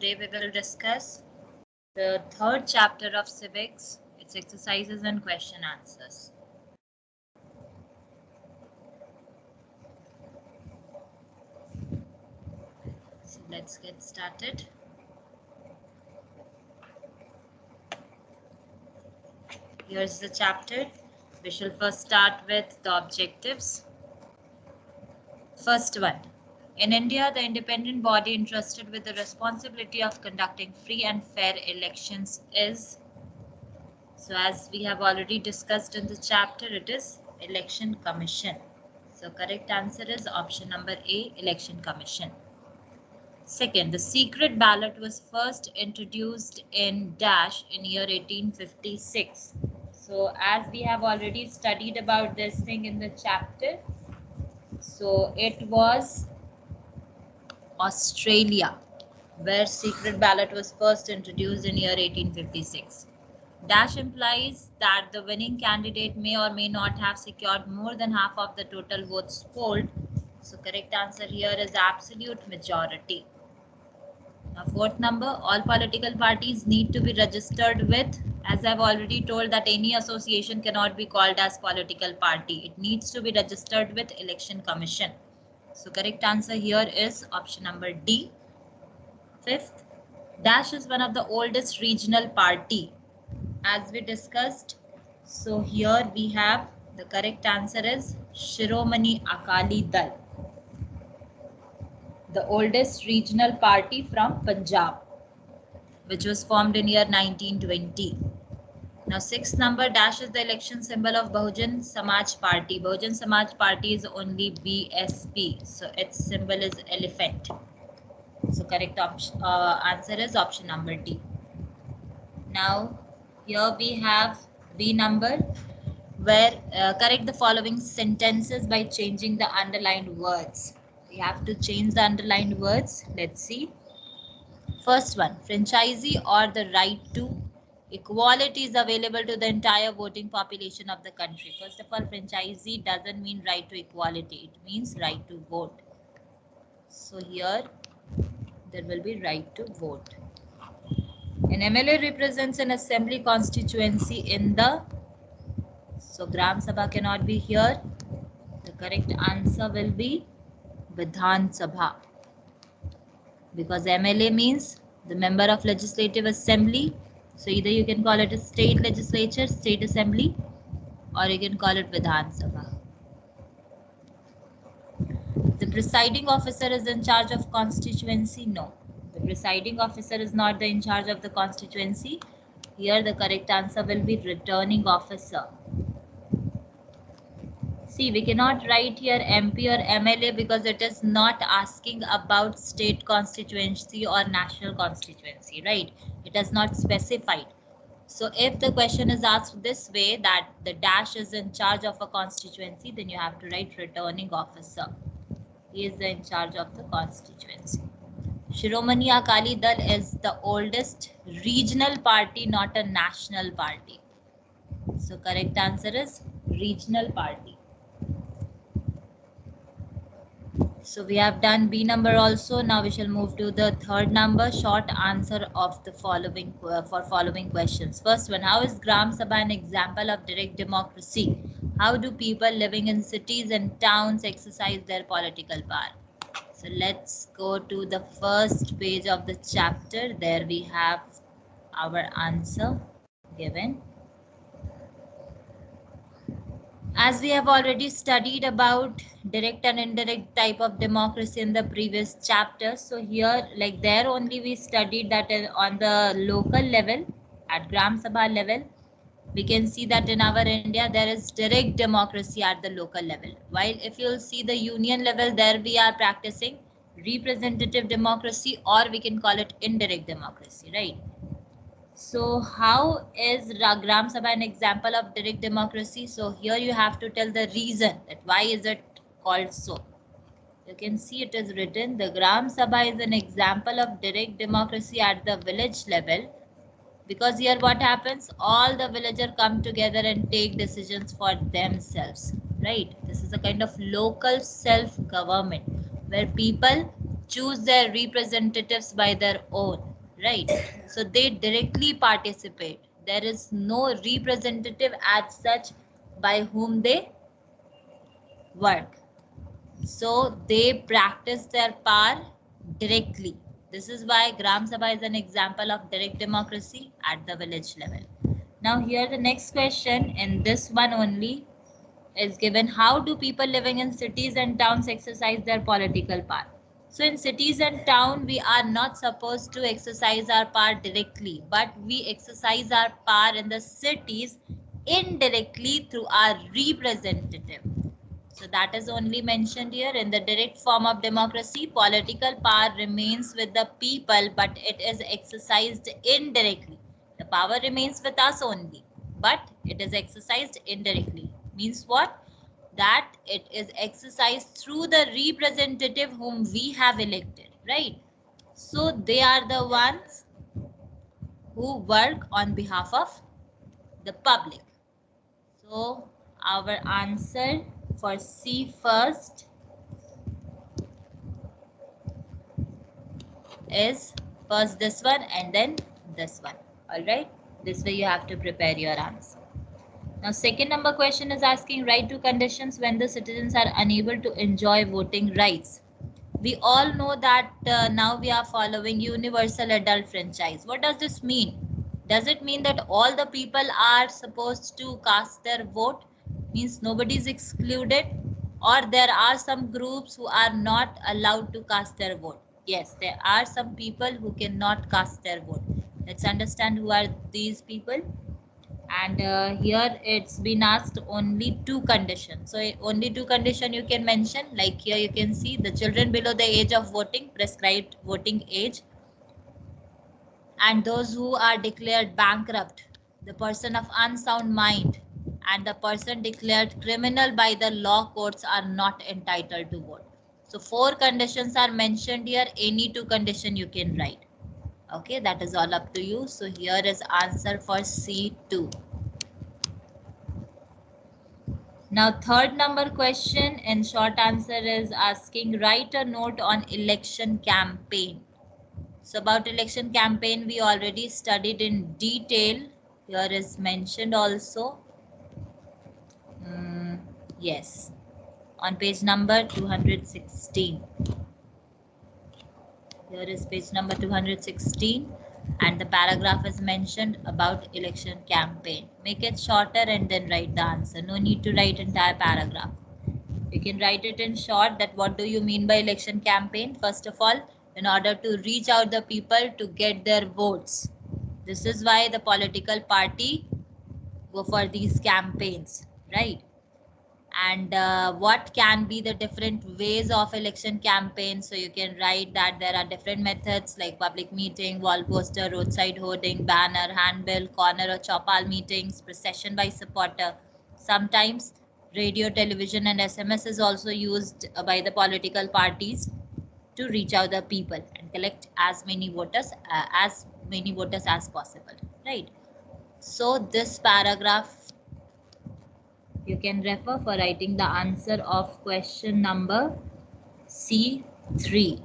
Today we will discuss the third chapter of civics, its exercises and question answers. So let's get started. Here's the chapter. We shall first start with the objectives. First one. In India, the independent body entrusted with the responsibility of conducting free and fair elections is, so as we have already discussed in the chapter, it is Election Commission. So correct answer is option number A, Election Commission. Second, the secret ballot was first introduced in dash in year 1856. So as we have already studied about this thing in the chapter, so it was Australia, where secret ballot was first introduced in year 1856. Dash implies that the winning candidate may or may not have secured more than half of the total votes polled. So correct answer here is absolute majority. Now fourth number, all political parties need to be registered with, as I've already told that any association cannot be called as political party. It needs to be registered with Election Commission. So correct answer here is option number D. Fifth, Dash is one of the oldest regional party, as we discussed. So here we have the correct answer is Shiromani Akali Dal, the oldest regional party from Punjab, which was formed in year 1920. Now sixth number, dash is the election symbol of Bahujan Samaj Party. Bahujan Samaj Party is only BSP, so its symbol is elephant. So correct option, answer is option number D. Now here we have B number, where correct the following sentences by changing the underlined words. We have to change the underlined words. Let's see. First one, franchisee or the right to equality is available to the entire voting population of the country. First of all, franchisee doesn't mean right to equality. It means right to vote. So here there will be right to vote. An MLA represents an assembly constituency in the, so Gram Sabha cannot be here. The correct answer will be Vidhan Sabha, because MLA means the member of legislative assembly. So either you can call it a state legislature, state assembly, or you can call it Vidhan Sabha. The presiding officer is in charge of constituency. No, the presiding officer is not in charge of the constituency. Here the correct answer will be returning officer. See, we cannot write here MP or MLA because it is not asking about state constituency or national constituency, right? It has not specified. So if the question is asked this way, that the dash is in charge of a constituency, then you have to write returning officer. He is in charge of the constituency. Shiromani Akali Dal is the oldest regional party, not a national party. So correct answer is regional party. So we have done B number also. Now we shall move to the third number, short answer of the following for following questions. First one, how is Gram Sabha an example of direct democracy? How do people living in cities and towns exercise their political power? So let's go to the first page of the chapter. There we have our answer given. As we have already studied about direct and indirect type of democracy in the previous chapter, so here like there only we studied that on the local level, at Gram Sabha level, we can see that in our India there is direct democracy at the local level. While if you'll see the union level, there we are practicing representative democracy, or we can call it indirect democracy, right? So how is Gram Sabha an example of direct democracy? So here you have to tell the reason that why is it called so. You can see it is written, the Gram Sabha is an example of direct democracy at the village level, because here what happens, all the villagers come together and take decisions for themselves, right? This is a kind of local self-government where people choose their representatives by their own, right? So they directly participate. There is no representative as such by whom they work. So they practice their power directly. This is why Gram Sabha is an example of direct democracy at the village level. Now here the next question, in this one only, is given: how do people living in cities and towns exercise their political power? So in cities and town, we are not supposed to exercise our power directly, but we exercise our power in the cities indirectly through our representative. So that is only mentioned here. In the direct form of democracy, political power remains with the people, but it is exercised indirectly. The power remains with us only, but it is exercised indirectly. Means what? That it is exercised through the representative whom we have elected, right? So they are the ones who work on behalf of the public. So our answer for C first is first this one and then this one. All right. This way you have to prepare your answer. Now, second number question is asking right to conditions when the citizens are unable to enjoy voting rights. We all know that now we are following universal adult franchise. What does this mean? Does it mean that all the people are supposed to cast their vote? Means nobody is excluded, or there are some groups who are not allowed to cast their vote? Yes, there are some people who cannot cast their vote. Let's understand who are these people. And here it's been asked only two conditions. So only two conditions you can mention. Like here you can see the children below the age of voting, prescribed voting age, and those who are declared bankrupt, the person of unsound mind, and the person declared criminal by the law courts are not entitled to vote. So four conditions are mentioned here. Any two condition you can write. Okay, that is all up to you. So here is answer for C2. Now, third number question in short answer is asking write a note on election campaign. So about election campaign, we already studied in detail. Here is mentioned also. Yes, on page number 216. Here is page number 216. And the paragraph is mentioned about election campaign. Make it shorter and then write the answer. No need to write entire paragraph. You can write it in short that what do you mean by election campaign? First of all, in order to reach out the people to get their votes. This is why the political party go for these campaigns, right? And what can be the different ways of election campaign? So you can write that there are different methods like public meeting, wall poster, roadside hoarding, banner, handbill, corner or chopal meetings, procession by supporter. Sometimes radio, television and SMS is also used by the political parties to reach out the people and collect as many voters as possible, right? So this paragraph you can refer for writing the answer of question number C3.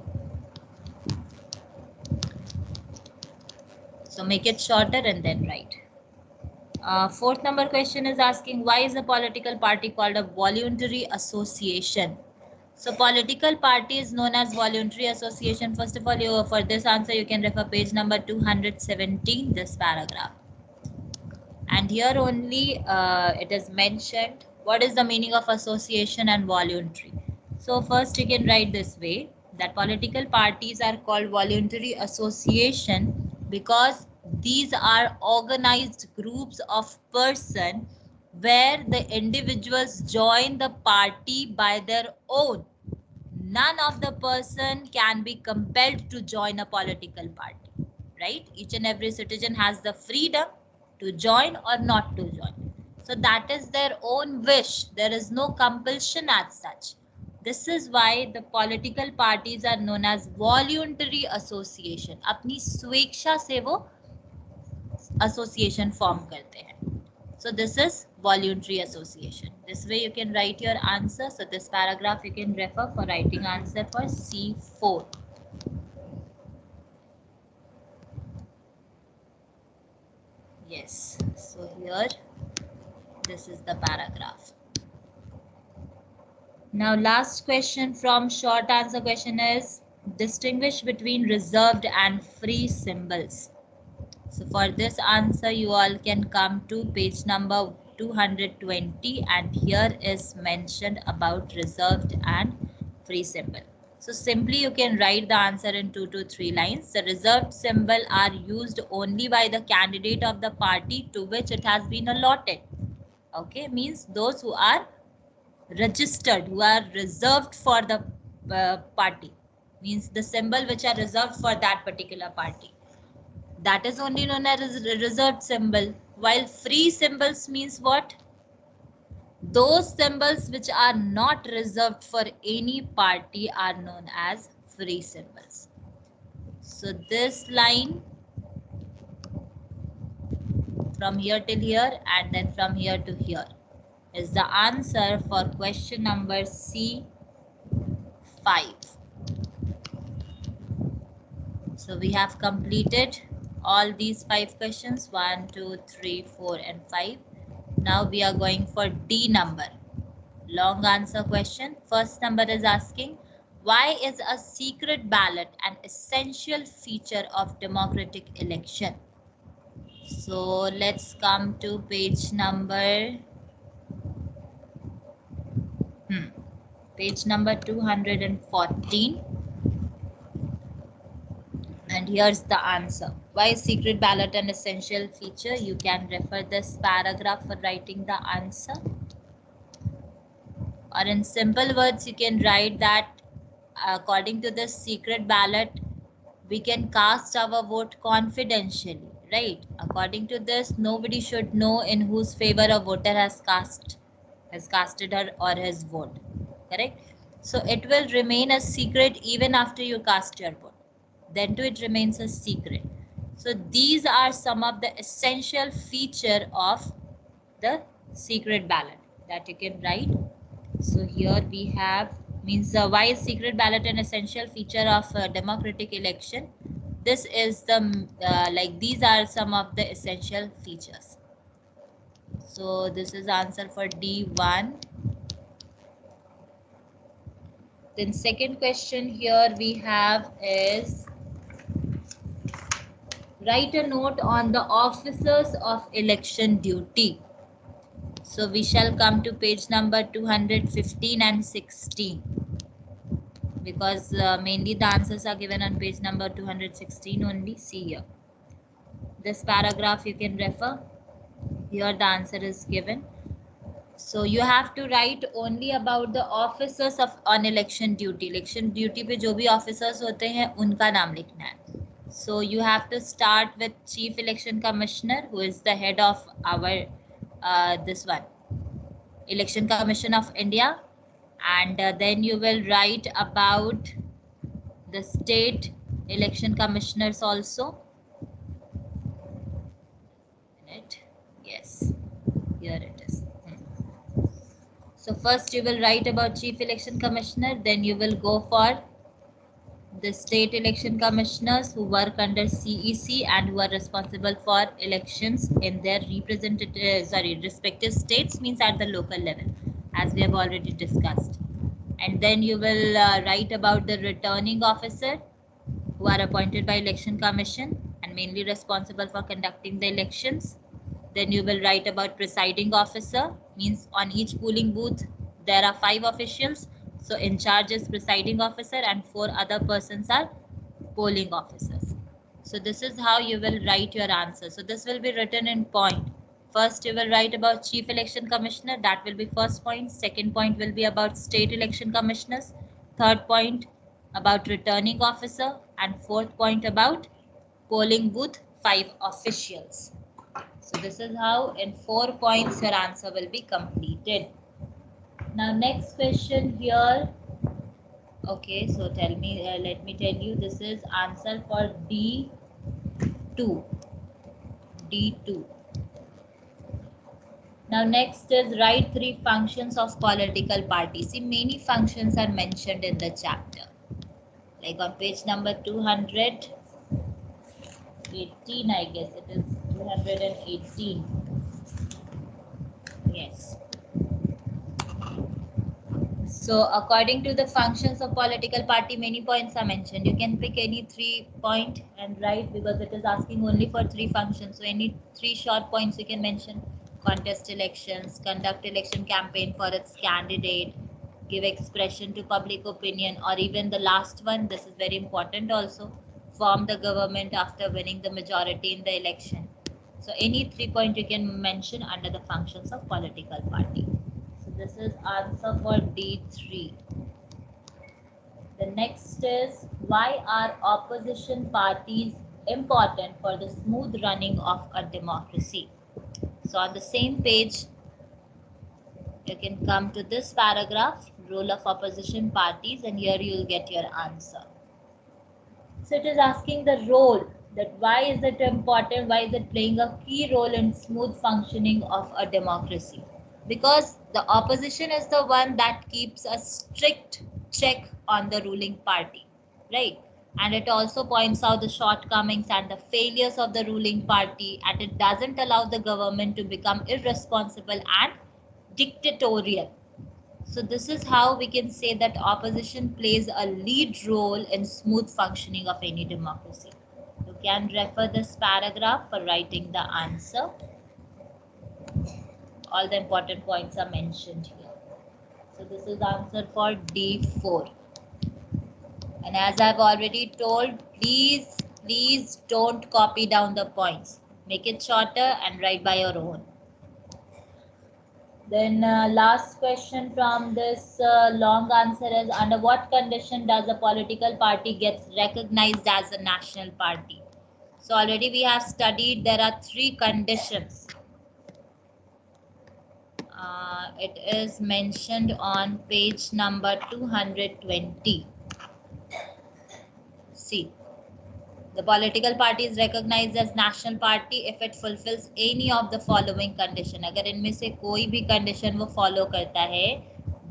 So make it shorter and then write. Fourth number question is asking why is a political party called a voluntary association? So political party is known as voluntary association. First of all, for this answer you can refer page number 217, this paragraph. And here only it is mentioned what is the meaning of association and voluntary. So first you can write this way that political parties are called voluntary association because these are organized groups of person where the individuals join the party by their own. None of the person can be compelled to join a political party, right? Each and every citizen has the freedom to join or not to join. So that is their own wish. There is no compulsion as such. This is why the political parties are known as voluntary association. अपनी स्वेच्छा से वो association form करते हैं. So this is voluntary association. This way you can write your answer. So this paragraph you can refer for writing answer for C4. Yes. So here, this is the paragraph. Now, last question from short answer question is distinguish between reserved and free symbols. So for this answer, you all can come to page number 220, and here is mentioned about reserved and free symbol. So simply you can write the answer in 2 to 3 lines. The reserved symbol are used only by the candidate of the party to which it has been allotted. Okay, means those who are registered, who are reserved for the party, means the symbol which are reserved for that particular party. That is only known as a reserved symbol. While free symbols means what? Those symbols which are not reserved for any party are known as free symbols. So this line from here till here and then from here to here is the answer for question number C5. So we have completed all these 5 questions, 1, 2, 3, 4 and 5. Now we are going for D number. Long answer question. First number is asking, why is a secret ballot an essential feature of democratic election? So let's come to page number 214. And here's the answer. Why is secret ballot an essential feature? You can refer this paragraph for writing the answer. Or in simple words, you can write that according to this secret ballot, we can cast our vote confidentially, right? According to this, nobody should know in whose favor a voter has casted her or his vote, correct? So it will remain a secret even after you cast your vote. Then too it remains a secret. So these are some of the essential feature of the secret ballot that you can write. So here we have, means why is secret ballot an essential feature of democratic election? This is the like these are some of the essential features. So this is answer for D1. Then second question here we have is, write a note on the officers of election duty. So we shall come to page number 215 and 16. Because mainly the answers are given on page number 216 only. See here. This paragraph you can refer. Here the answer is given. So you have to write only about the officers of on election duty. Election duty पे जो भी officers होते हैं उनका नाम लिखना है. So you have to start with Chief Election Commissioner, who is the head of our this one, Election Commission of India. And then you will write about the state election commissioners also. Yes, here it is. So first you will write about Chief Election Commissioner, then you will go for the state election commissioners who work under CEC and who are responsible for elections in their respective states, means at the local level, as we have already discussed. And then you will write about the returning officer who are appointed by Election Commission and mainly responsible for conducting the elections. Then you will write about presiding officer, means on each polling booth there are 5 officials. So in charge is presiding officer and 4 other persons are polling officers. So this is how you will write your answer. So this will be written in point. First you will write about Chief Election Commissioner, that will be first point. Second point will be about state election commissioners. Third point about returning officer, and fourth point about polling booth 5 officials. So this is how in 4 points your answer will be completed. Now next question here. Okay, so tell me, let me tell you, this is answer for D2. D2. Now next is write 3 functions of political parties. See, many functions are mentioned in the chapter. Like on page number 200, 218, I guess it is 218. Yes. So according to the functions of political party, many points are mentioned. You can pick any 3 point and write, because it is asking only for 3 functions. So any 3 short points you can mention: contest elections, conduct election campaign for its candidate, give expression to public opinion, or even the last one, this is very important also, form the government after winning the majority in the election. So any 3 point you can mention under the functions of political party. So this is answer for D3. The next is, why are opposition parties important for the smooth running of a democracy? So on the same page, you can come to this paragraph, role of opposition parties, and here you will get your answer. So it is asking the role, that why is it important, why is it playing a key role in smooth functioning of a democracy? Because the opposition is the one that keeps a strict check on the ruling party, right? And it also points out the shortcomings and the failures of the ruling party, and it doesn't allow the government to become irresponsible and dictatorial. So this is how we can say that opposition plays a lead role in smooth functioning of any democracy. You can refer this paragraph for writing the answer. All the important points are mentioned here. So this is answer for D4. And as I've already told, please don't copy down the points. Make it shorter and write by your own. Then last question from this long answer is, under what condition does a political party gets recognized as a national party? So already we have studied there are 3 conditions. It is mentioned on page number 220. See, the political party is recognized as national party if it fulfills any of the following condition. अगर इनमें से कोई भी condition वो follow करता है,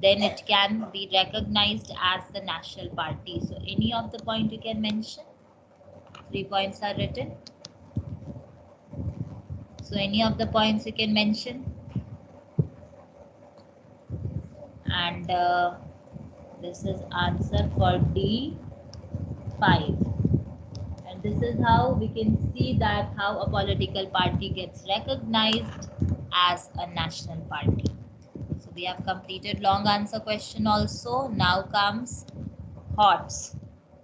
then it can be recognized as the national party. So any of the point you can mention. 3 points are written. So any of the points you can mention. And this is answer for D5. And this is how we can see that how a political party gets recognized as a national party. So we have completed long answer question also. Now comes HOTS.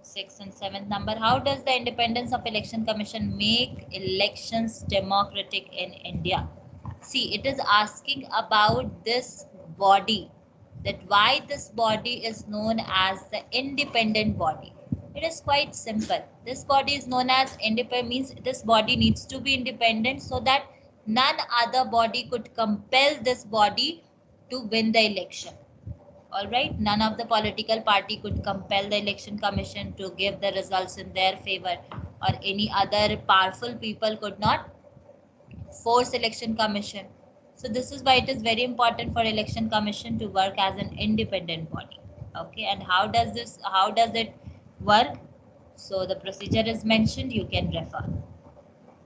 6th and 7th number. How does the independence of election commission make elections democratic in India? See, it is asking about this body, that why this body is known as the independent body. It is quite simple. This body is known as independent, means this body needs to be independent so that none other body could compel this body to win the election. All right, none of the political party could compel the election commission to give the results in their favor, or any other powerful people could not force election commission. So this is why it is very important for election commission to work as an independent body. Okay, and how does it work? So the procedure is mentioned, you can refer.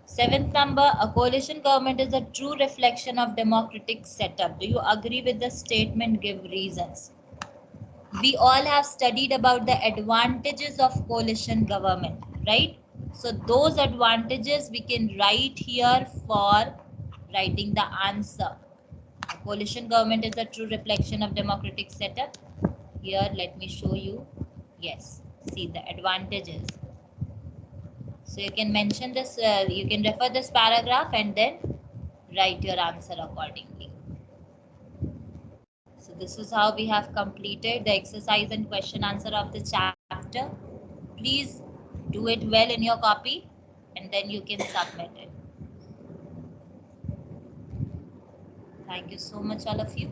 7th number, a coalition government is a true reflection of democratic setup. Do you agree with the statement? Give reasons. We all have studied about the advantages of coalition government, right? So those advantages we can write here for writing the answer. A coalition government is a true reflection of democratic setup. Here, let me show you. Yes, see the advantages. So you can mention this, you can refer this paragraph and then write your answer accordingly. So this is how we have completed the exercise and question answer of the chapter. Please do it well in your copy and then you can submit it. Thank you so much, all of you.